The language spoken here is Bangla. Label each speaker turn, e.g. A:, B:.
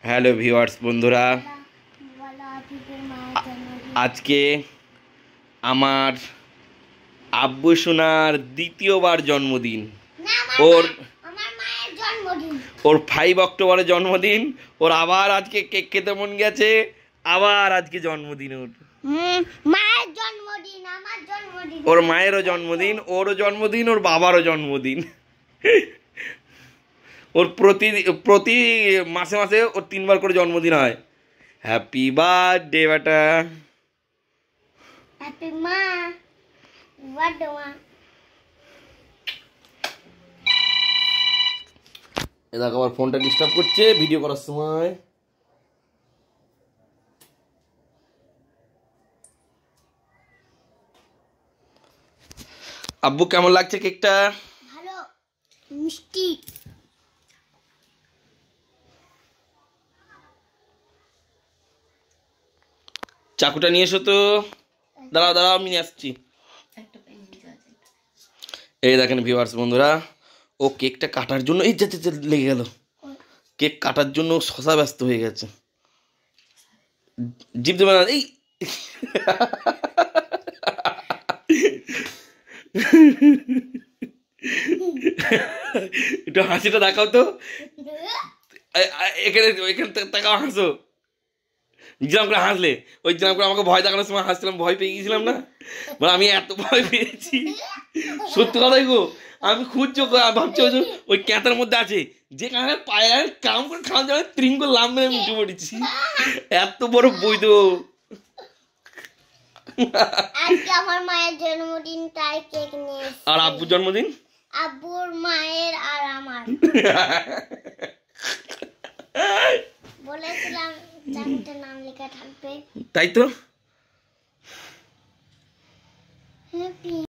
A: হ্যালো ভিউয়ার্স বন্ধুরা, আজকে আমার আব্বু সোনার দ্বিতীয়বার জন্মদিন। ওর 5 অক্টোবরে জন্মদিন। ওর আবার আজকে কেক খেতে মন গেছে, আবার আজকে জন্মদিন ওর। ওর মায়েরও জন্মদিন, ওরও জন্মদিন, ওর বাবারও জন্মদিন। ওর প্রতি মাসে মাসে ওর 3বার করে জন্মদিন হয়। হ্যাপি বার্থডে বেটা।
B: হ্যাপি মা বার্থডে মা।
A: এ দেখো আবার ফোনটা ডিস্টার্ব করছে ভিডিও করার সময়। আব্বু কেমন লাগছে কেকটা?
B: ভালো, মিষ্টি।
A: চাকুটা নিয়ে এসো তো। দাঁড়াও দাঁড়াও, আমি নিয়ে আসছি। এই দেখেন ভিউয়ার্স বন্ধুরা, ও কেকটা কাটার জন্য এই যেতে লেগে গেল। কেক কাটার জন্য শশা ব্যস্ত হয়ে গেছে। জিভ দেবে না। এই একটু হাসিটা দেখাও তো। এখানে এখানে তাকাও, হাসো। যেরকম করে হাসলে, ওই যেরকম করে আমাকে ভয় দেখানোর সময় হাসছিলাম, ভয় পেয়ে গেছিলাম না? মানে আমি এত ভয় পেয়েছি, সত্যি কথাই গো। আমি খুঁজছো, ভাবছি ওই ক্যাঁতার মধ্যে আছে, যে কারণে পায়ে কাম করে খাওয়া যাবে, ত্রিং করে লাভ মেরে উঠে পড়েছি। এত বড় বই তো।
B: আজকে আমার মায়ের জন্মদিন, তাই কেক নিয়ে এসেছি।
A: আর আব্বুর জন্মদিন?
B: আব্বুর, মায়ের আর আমার। বলেছিলাম চারটে নাম লেখা থাকবে,
A: তাই তো।
B: হ্যাপি